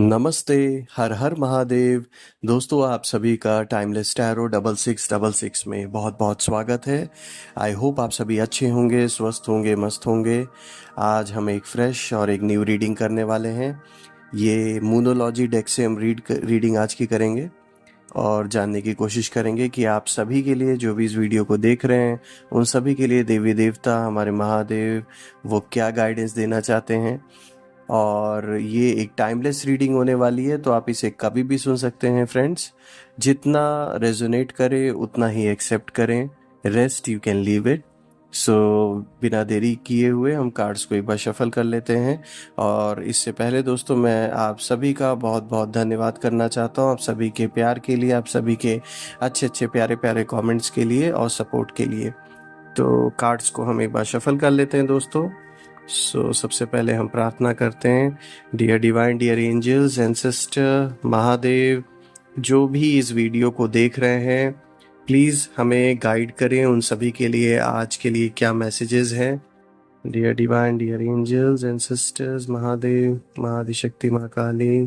नमस्ते, हर हर महादेव। दोस्तों, आप सभी का टाइमलेस टैरो 6666 में बहुत बहुत स्वागत है। आई होप आप सभी अच्छे होंगे, स्वस्थ होंगे, मस्त होंगे। आज हम एक फ्रेश और एक न्यू रीडिंग करने वाले हैं। ये मूनोलॉजी डेक से हम रीडिंग आज की करेंगे और जानने की कोशिश करेंगे कि आप सभी के लिए, जो भी इस वीडियो को देख रहे हैं, उन सभी के लिए देवी देवता, हमारे महादेव, वो क्या गाइडेंस देना चाहते हैं। और ये एक टाइमलेस रीडिंग होने वाली है, तो आप इसे कभी भी सुन सकते हैं फ्रेंड्स। जितना रेजोनेट करे उतना ही एक्सेप्ट करें, rest you can leave it. So बिना देरी किए हुए हम कार्ड्स को एक बार शफल कर लेते हैं। और इससे पहले दोस्तों, मैं आप सभी का बहुत बहुत धन्यवाद करना चाहता हूँ, आप सभी के प्यार के लिए, आप सभी के अच्छे अच्छे प्यारे प्यारे कमेंट्स के लिए और सपोर्ट के लिए। तो कार्ड्स को हम एक बार शफल कर लेते हैं दोस्तों। सबसे पहले हम प्रार्थना करते हैं। Dear divine, dear angels, ancestor, Mahadev, जो भी इस वीडियो को देख रहे हैं, प्लीज़ हमें गाइड करें उन सभी के लिए आज के लिए क्या मैसेजेस हैं। Dear divine, dear angels, ancestors, Mahadev, Mahadishakti, माँ काली,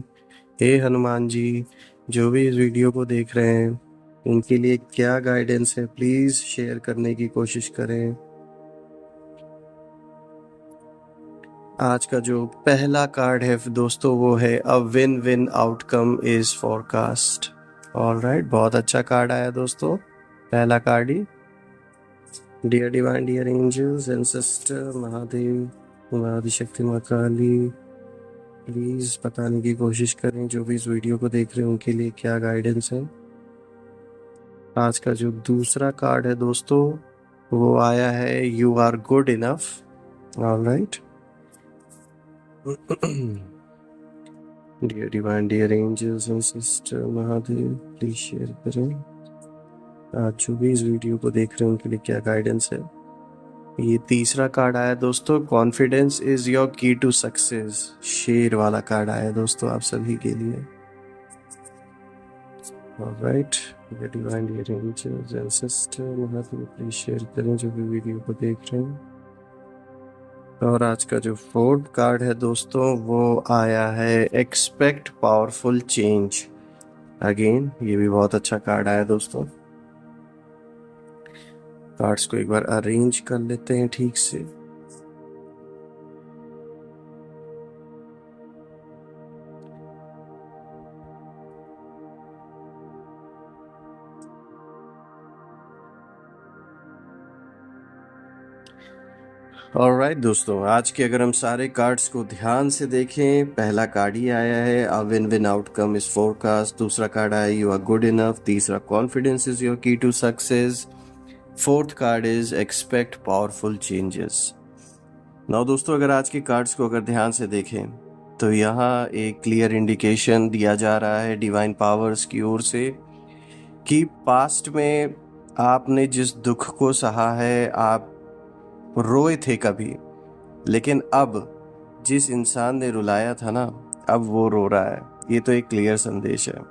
हे हनुमान जी, जो भी इस वीडियो को देख रहे हैं उनके लिए क्या गाइडेंस है, प्लीज़ शेयर करने की कोशिश करें। आज का जो पहला कार्ड है दोस्तों, वो है a win win outcome is forecast. Alright, बहुत अच्छा कार्ड आया दोस्तों, पहला कार्ड ही। Dear divine, dear angels, ancestor, Mahadev, Mahadishakti, माँ काली, प्लीज बताने की कोशिश करें जो भी इस वीडियो को देख रहे हैं उनके लिए क्या गाइडेंस है। आज का जो दूसरा कार्ड है दोस्तों, वो आया है you are good enough. Alright. Dear divine, dear angels ancestor, Mahadev, please share करें आज जो भी इस वीडियो को देख रहे हैं उनके लिए क्या गाइडेंस है। ये तीसरा कार्ड आया दोस्तों, confidence is your key to success. शेर वाला कार्ड आया दोस्तों आप सभी के लिए। Alright, dear divine, dear angels ancestor, Mahadev, please share करें जो भी वीडियो को देख रहे हैं। और आज का जो फोर्थ कार्ड है दोस्तों, वो आया है एक्सपेक्ट पावरफुल चेंज। अगेन ये भी बहुत अच्छा कार्ड आया दोस्तों। कार्ड्स को एक बार अरेंज कर लेते हैं ठीक से। ऑलराइट दोस्तों, आज के अगर हम सारे कार्ड्स को ध्यान से देखें, पहला कार्ड ही आया है a win win outcome is forecast, दूसरा कार्ड आया यू आर गुड इनफ, तीसरा confidence is your key to success, fourth card is expect powerful changes. Now दोस्तों, अगर आज के कार्ड्स को अगर ध्यान से देखें तो यहाँ एक क्लियर इंडिकेशन दिया जा रहा है डिवाइन पावर्स की ओर से कि पास्ट में आपने जिस दुख को सहा है, आप रोए थे कभी, लेकिन अब जिस इंसान ने रुलाया था ना, अब वो रो रहा है। ये तो एक क्लियर संदेश है,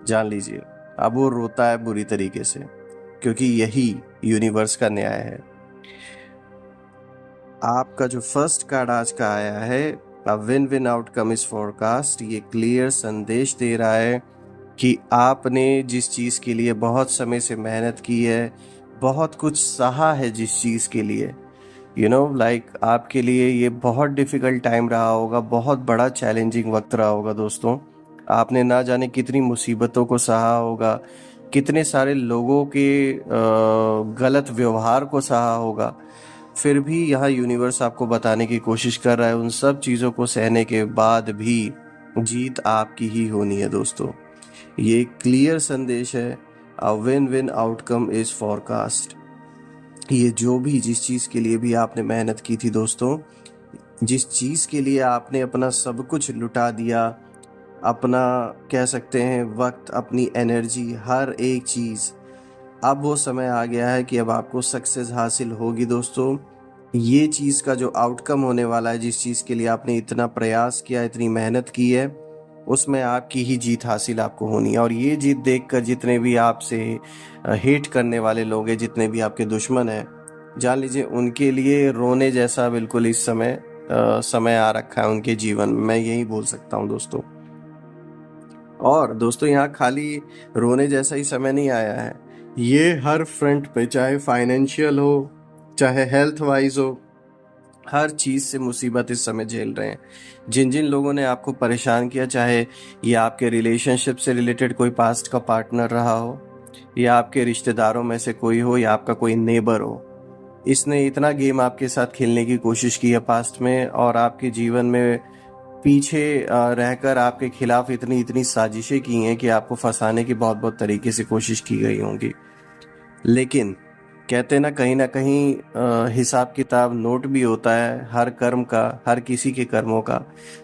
जान लीजिए। अब वो रोता है बुरी तरीके से, क्योंकि यही यूनिवर्स का न्याय है। आपका जो फर्स्ट कार्ड आज का आया है a win win outcome is forecast, ये क्लियर संदेश दे रहा है कि आपने जिस चीज़ के लिए बहुत समय से मेहनत की है, बहुत कुछ सहा है जिस चीज़ के लिए, लाइक आपके लिए ये बहुत डिफ़िकल्ट टाइम रहा होगा, बहुत बड़ा चैलेंजिंग वक्त रहा होगा दोस्तों। आपने ना जाने कितनी मुसीबतों को सहा होगा, कितने सारे लोगों के गलत व्यवहार को सहा होगा। फिर भी यहाँ यूनिवर्स आपको बताने की कोशिश कर रहा है, उन सब चीज़ों को सहने के बाद भी जीत आपकी ही होनी है दोस्तों। ये क्लियर संदेश है, a win win outcome is forecast. ये जो भी जिस चीज़ के लिए भी आपने मेहनत की थी दोस्तों, जिस चीज़ के लिए आपने अपना सब कुछ लुटा दिया, अपना कह सकते हैं वक्त, अपनी एनर्जी, हर एक चीज़, अब वो समय आ गया है कि अब आपको सक्सेस हासिल होगी दोस्तों। ये चीज़ का जो आउटकम होने वाला है, जिस चीज़ के लिए आपने इतना प्रयास किया, इतनी मेहनत की है, उसमें आपकी ही जीत हासिल आपको होनी है। और ये जीत देखकर जितने भी आपसे हेट करने वाले लोग हैं, जितने भी आपके दुश्मन हैं, जान लीजिए उनके लिए रोने जैसा बिल्कुल इस समय समय आ रखा है उनके जीवन में, मैं यही बोल सकता हूँ दोस्तों। और दोस्तों यहाँ खाली रोने जैसा ही समय नहीं आया है, ये हर फ्रंट पे, चाहे फाइनेंशियल हो, चाहे हेल्थ वाइज हो, हर चीज़ से मुसीबत इस समय झेल रहे हैं। जिन जिन लोगों ने आपको परेशान किया, चाहे ये आपके रिलेशनशिप से रिलेटेड कोई पास्ट का पार्टनर रहा हो, या आपके रिश्तेदारों में से कोई हो, या आपका कोई नेबर हो, इसने इतना गेम आपके साथ खेलने की कोशिश की है पास्ट में, और आपके जीवन में पीछे रहकर आपके खिलाफ इतनी इतनी साजिशें की हैं कि आपको फंसाने की बहुत बहुत तरीके से कोशिश की गई होंगी। लेकिन कहते ना कहीं हिसाब किताब नोट भी होता है हर कर्म का, हर किसी के कर्मों का।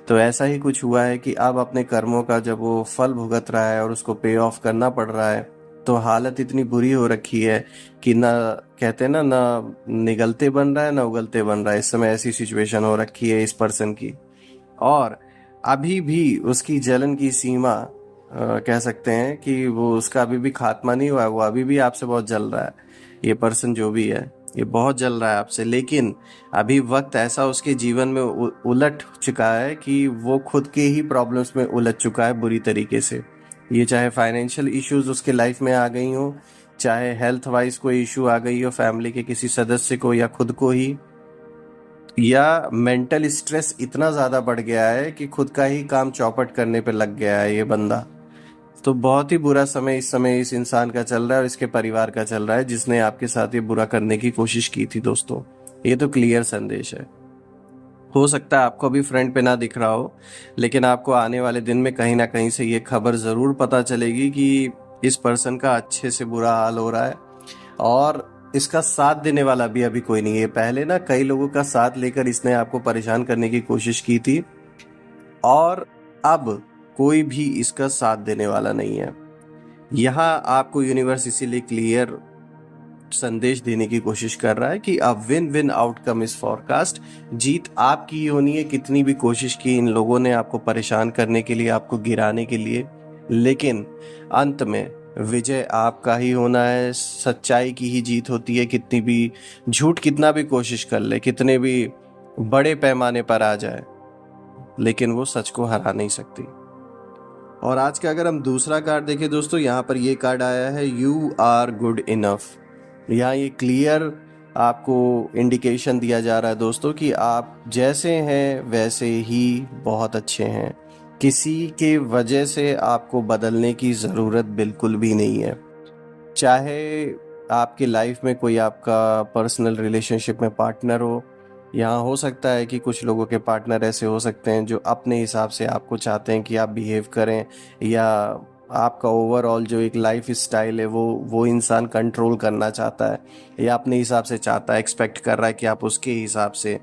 तो ऐसा ही कुछ हुआ है कि अब अपने कर्मों का जब वो फल भुगत रहा है और उसको पे ऑफ करना पड़ रहा है, तो हालत इतनी बुरी हो रखी है कि ना, कहते ना, ना निगलते बन रहा है ना उगलते बन रहा है। इस समय ऐसी सिचुएशन हो रखी है इस पर्सन की, और अभी भी उसकी जलन की सीमा, कह सकते हैं कि वो उसका अभी भी खात्मा नहीं हुआ है। वो अभी भी आपसे बहुत जल रहा है। ये पर्सन जो भी है, ये बहुत जल रहा है आपसे, लेकिन अभी वक्त ऐसा उसके जीवन में उलट चुका है कि वो खुद के ही प्रॉब्लम्स में उलझ चुका है बुरी तरीके से। ये चाहे फाइनेंशियल इश्यूज उसके लाइफ में आ गई हो, चाहे हेल्थ वाइज कोई इशू आ गई हो फैमिली के किसी सदस्य को या खुद को ही, या मेंटल स्ट्रेस इतना ज़्यादा बढ़ गया है कि खुद का ही काम चौपट करने पे लग गया है ये बंदा। तो बहुत ही बुरा समय इस समय इस इंसान का चल रहा है और इसके परिवार का चल रहा है, जिसने आपके साथ ये बुरा करने की कोशिश की थी। दोस्तों, ये तो क्लियर संदेश है। हो सकता है आपको अभी फ्रंट पे ना दिख रहा हो, लेकिन आपको आने वाले दिन में कहीं ना कहीं से ये खबर ज़रूर पता चलेगी कि इस पर्सन का अच्छे से बुरा हाल हो रहा है, और इसका साथ देने वाला भी अभी कोई नहीं है। पहले ना कई लोगों का साथ लेकर इसने आपको परेशान करने की कोशिश की थी, और अब कोई भी इसका साथ देने वाला नहीं है। यहाँ आपको यूनिवर्स इसीलिए क्लियर संदेश देने की कोशिश कर रहा है कि a win win outcome is forecast. जीत आपकी ही होनी है। कितनी भी कोशिश की इन लोगों ने आपको परेशान करने के लिए, आपको गिराने के लिए, लेकिन अंत में विजय आपका ही होना है। सच्चाई की ही जीत होती है। कितनी भी झूठ कितना भी कोशिश कर ले, कितने भी बड़े पैमाने पर आ जाए, लेकिन वो सच को हरा नहीं सकती। और आज का अगर हम दूसरा कार्ड देखें दोस्तों, यहाँ पर ये कार्ड आया है, यू आर गुड इनफ। यहाँ ये क्लियर आपको इंडिकेशन दिया जा रहा है दोस्तों कि आप जैसे हैं वैसे ही बहुत अच्छे हैं। किसी के वजह से आपको बदलने की ज़रूरत बिल्कुल भी नहीं है। चाहे आपकी लाइफ में कोई आपका पर्सनल रिलेशनशिप में पार्टनर हो, यहाँ हो सकता है कि कुछ लोगों के पार्टनर ऐसे हो सकते हैं जो अपने हिसाब से आपको चाहते हैं कि आप बिहेव करें, या आपका ओवरऑल जो एक लाइफ स्टाइल है वो इंसान कंट्रोल करना चाहता है, या अपने हिसाब से चाहता है, एक्सपेक्ट कर रहा है कि आप उसके हिसाब से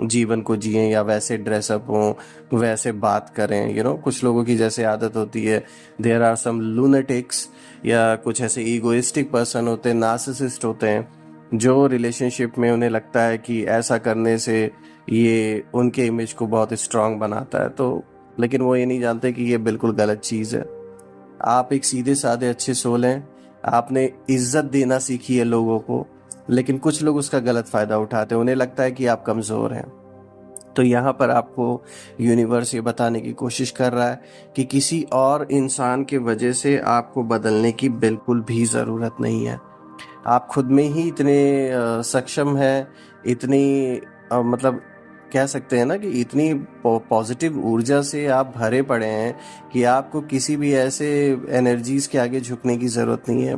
जीवन को जिएं, या वैसे ड्रेसअप हों, वैसे बात करें। कुछ लोगों की जैसे आदत होती है, देयर आर सम लूनेटिक्स, या कुछ ऐसे ईगोइस्टिक पर्सन होते हैं, नार्सिसिस्ट होते हैं, जो रिलेशनशिप में उन्हें लगता है कि ऐसा करने से ये उनके इमेज को बहुत स्ट्रांग बनाता है। तो लेकिन वो ये नहीं जानते कि ये बिल्कुल गलत चीज़ है। आप एक सीधे साधे अच्छे सोल हैं। आपने इज्जत देना सीखी है लोगों को, लेकिन कुछ लोग उसका गलत फ़ायदा उठाते हैं। उन्हें लगता है कि आप कमज़ोर हैं। तो यहाँ पर आपको यूनिवर्स ये बताने की कोशिश कर रहा है कि किसी और इंसान के वजह से आपको बदलने की बिल्कुल भी ज़रूरत नहीं है। आप खुद में ही इतने सक्षम हैं, इतनी मतलब कह सकते हैं ना कि इतनी पॉजिटिव ऊर्जा से आप भरे पड़े हैं कि आपको किसी भी ऐसे एनर्जीज के आगे झुकने की ज़रूरत नहीं है।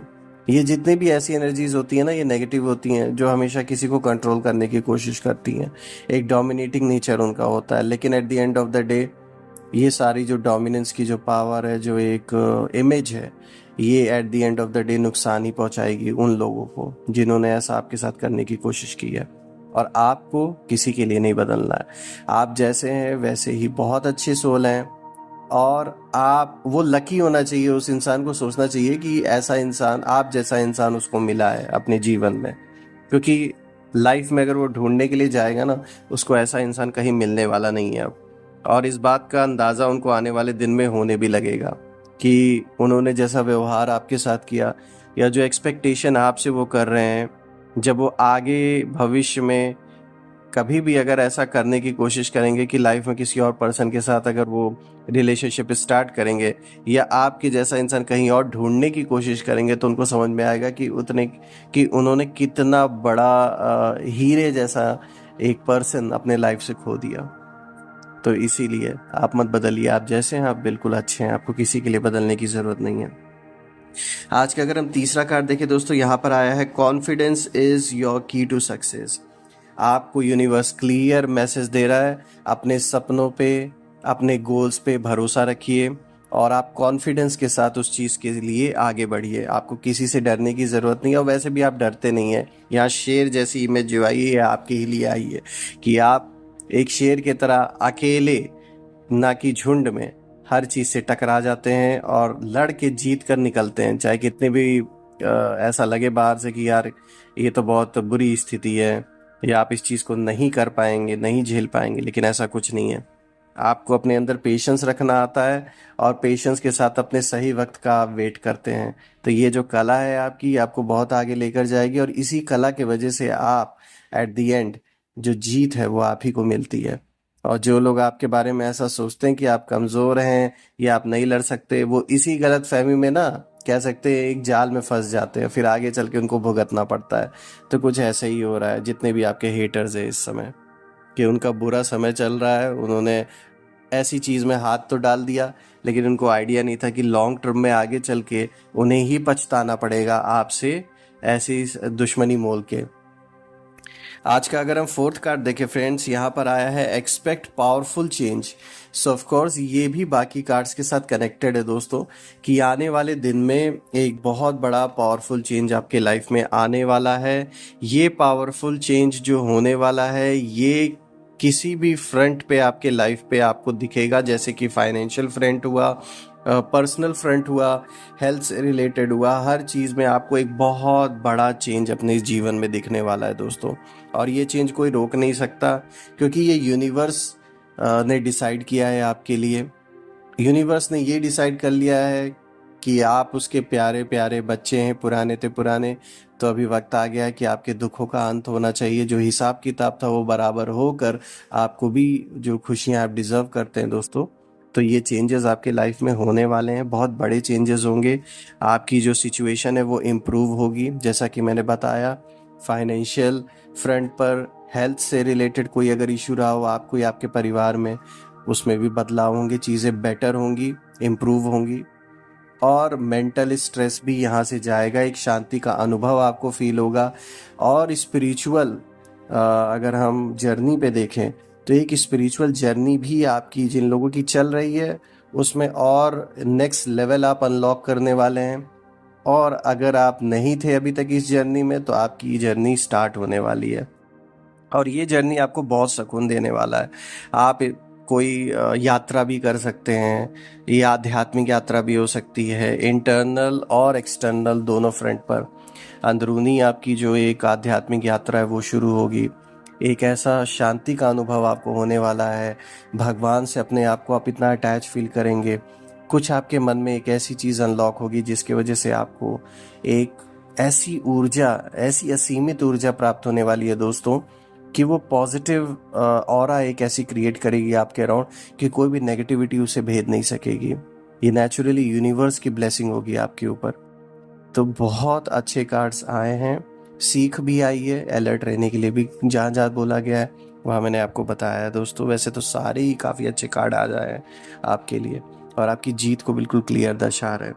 ये जितनी भी ऐसी एनर्जीज होती हैं ना, ये नेगेटिव होती हैं, जो हमेशा किसी को कंट्रोल करने की कोशिश करती हैं। एक डोमिनेटिंग नेचर उनका होता है, लेकिन at the end of the day ये सारी जो डोमिनेंस की जो पावर है, जो एक इमेज है, ये at the end of the day नुकसान ही पहुंचाएगी उन लोगों को जिन्होंने ऐसा आपके साथ करने की कोशिश की है। और आपको किसी के लिए नहीं बदलना है। आप जैसे हैं वैसे ही बहुत अच्छे सोल हैं, और आप वो लकी होना चाहिए। उस इंसान को सोचना चाहिए कि ऐसा इंसान, आप जैसा इंसान उसको मिला है अपने जीवन में, क्योंकि लाइफ में अगर वो ढूंढने के लिए जाएगा ना, उसको ऐसा इंसान कहीं मिलने वाला नहीं है अब। और इस बात का अंदाज़ा उनको आने वाले दिन में होने भी लगेगा कि उन्होंने जैसा व्यवहार आपके साथ किया, या जो एक्सपेक्टेशन आपसे वो कर रहे हैं, जब वो आगे भविष्य में कभी भी अगर ऐसा करने की कोशिश करेंगे कि लाइफ में किसी और पर्सन के साथ अगर वो रिलेशनशिप स्टार्ट करेंगे या आपके जैसा इंसान कहीं और ढूंढने की कोशिश करेंगे, तो उनको समझ में आएगा कि उन्होंने कितना बड़ा हीरे जैसा एक पर्सन अपने लाइफ से खो दिया। तो इसीलिए आप मत बदलिए, आप जैसे हैं आप बिल्कुल अच्छे हैं, आपको किसी के लिए बदलने की ज़रूरत नहीं है। आज का अगर हम तीसरा कार्ड देखें दोस्तों, यहाँ पर आया है confidence is your key to success. आपको यूनिवर्स क्लियर मैसेज दे रहा है, अपने सपनों पे, अपने गोल्स पे भरोसा रखिए और आप कॉन्फिडेंस के साथ उस चीज़ के लिए आगे बढ़िए। आपको किसी से डरने की ज़रूरत नहीं है और वैसे भी आप डरते नहीं हैं। यहाँ शेर जैसी इमेज जो आई है आपके ही लिए आई है कि आप एक शेर की तरह अकेले, ना कि झुंड में, हर चीज़ से टकरा जाते हैं और लड़ के जीत कर निकलते हैं, चाहे कितने भी ऐसा लगे बाहर से कि यार ये तो बहुत बुरी स्थिति है या आप इस चीज़ को नहीं कर पाएंगे, नहीं झेल पाएंगे, लेकिन ऐसा कुछ नहीं है। आपको अपने अंदर पेशेंस रखना आता है और पेशेंस के साथ अपने सही वक्त का आप वेट करते हैं। तो ये जो कला है आपकी, आपको बहुत आगे लेकर जाएगी और इसी कला के वजह से आप एट द एंड जो जीत है वो आप ही को मिलती है। और जो लोग आपके बारे में ऐसा सोचते हैं कि आप कमज़ोर हैं या आप नहीं लड़ सकते, वो इसी गलत फहमी में ना कह सकते हैं एक जाल में फंस जाते हैं, फिर आगे चल के उनको भुगतना पड़ता है। तो कुछ ऐसा ही हो रहा है जितने भी आपके हेटर्स हैं इस समय, कि उनका बुरा समय चल रहा है, उन्होंने ऐसी चीज़ में हाथ तो डाल दिया लेकिन उनको आइडिया नहीं था कि लॉन्ग टर्म में आगे चल के उन्हें ही पछताना पड़ेगा आपसे ऐसी दुश्मनी मोल के। आज का अगर हम फोर्थ कार्ड देखें फ्रेंड्स, यहाँ पर आया है expect powerful change. So of course ये भी बाकी कार्ड्स के साथ कनेक्टेड है दोस्तों, कि आने वाले दिन में एक बहुत बड़ा पावरफुल चेंज आपके लाइफ में आने वाला है। ये पावरफुल चेंज जो होने वाला है ये किसी भी फ्रंट पे आपके लाइफ पे आपको दिखेगा, जैसे कि फाइनेंशियल फ्रंट हुआ, पर्सनल फ्रंट हुआ, हेल्थ से रिलेटेड हुआ, हर चीज़ में आपको एक बहुत बड़ा चेंज अपने जीवन में दिखने वाला है दोस्तों। और ये चेंज कोई रोक नहीं सकता, क्योंकि ये यूनिवर्स ने डिसाइड किया है आपके लिए। यूनिवर्स ने ये डिसाइड कर लिया है कि आप उसके प्यारे प्यारे बच्चे हैं, पुराने थे पुराने। तो अभी वक्त आ गया है कि आपके दुखों का अंत होना चाहिए, जो हिसाब किताब था वो बराबर होकर आपको भी जो खुशियां आप डिज़र्व करते हैं दोस्तों। तो ये चेंजेस आपके लाइफ में होने वाले हैं, बहुत बड़े चेंजेस होंगे। आपकी जो सिचुएशन है वो इम्प्रूव होगी, जैसा कि मैंने बताया। फाइनेंशियल फ्रंट पर, हेल्थ से रिलेटेड कोई अगर इशू रहा हो आपको या आपके परिवार में, उसमें भी बदलाव होंगे, चीज़ें बेटर होंगी, इम्प्रूव होंगी। और मेंटल स्ट्रेस भी यहाँ से जाएगा, एक शांति का अनुभव आपको फील होगा। और स्पिरिचुअल अगर हम जर्नी पे देखें तो एक स्पिरिचुअल जर्नी भी आपकी जिन लोगों की चल रही है उसमें और नेक्स्ट लेवल आप अनलॉक करने वाले हैं। और अगर आप नहीं थे अभी तक इस जर्नी में, तो आपकी जर्नी स्टार्ट होने वाली है और ये जर्नी आपको बहुत सुकून देने वाला है। आप कोई यात्रा भी कर सकते हैं, ये आध्यात्मिक यात्रा भी हो सकती है, इंटरनल और एक्सटर्नल दोनों फ्रंट पर। अंदरूनी आपकी जो एक आध्यात्मिक यात्रा है वो शुरू होगी। एक ऐसा शांति का अनुभव आपको होने वाला है, भगवान से अपने आप को आप इतना अटैच फील करेंगे। कुछ आपके मन में एक ऐसी चीज़ अनलॉक होगी जिसकी वजह से आपको एक ऐसी ऊर्जा, ऐसी असीमित ऊर्जा प्राप्त होने वाली है दोस्तों, कि वो पॉजिटिव ऑरा एक ऐसी क्रिएट करेगी आपके अराउंड कि कोई भी नेगेटिविटी उसे भेद नहीं सकेगी। ये नेचुरली यूनिवर्स की ब्लेसिंग होगी आपके ऊपर। तो बहुत अच्छे कार्ड्स आए हैं, सीख भी आई है, अलर्ट रहने के लिए भी जहाँ जहाँ बोला गया है वहाँ मैंने आपको बताया है दोस्तों। वैसे तो सारे ही काफ़ी अच्छे कार्ड आ जाए हैं आपके लिए और आपकी जीत को बिल्कुल क्लियर दर्शा रहे हैं।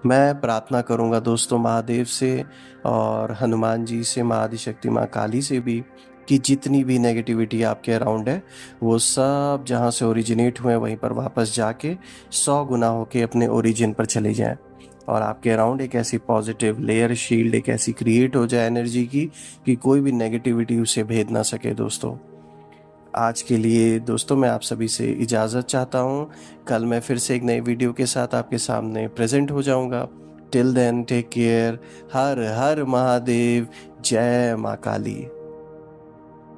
मैं प्रार्थना करूंगा दोस्तों महादेव से और हनुमान जी से, महाआदिशक्ति माँ काली से भी, कि जितनी भी नेगेटिविटी आपके अराउंड है वो सब जहाँ से ओरिजिनेट हुए वहीं पर वापस जाके 100 गुना होके अपने ओरिजिन पर चले जाएं और आपके अराउंड एक ऐसी पॉजिटिव लेयर शील्ड एक ऐसी क्रिएट हो जाए एनर्जी की कि कोई भी नेगेटिविटी उसे भेद ना सके दोस्तों। आज के लिए दोस्तों मैं आप सभी से इजाज़त चाहता हूँ। कल मैं फिर से एक नई वीडियो के साथ आपके सामने प्रेजेंट हो जाऊँगा। Till then take care. हर हर महादेव। जय माँ काली।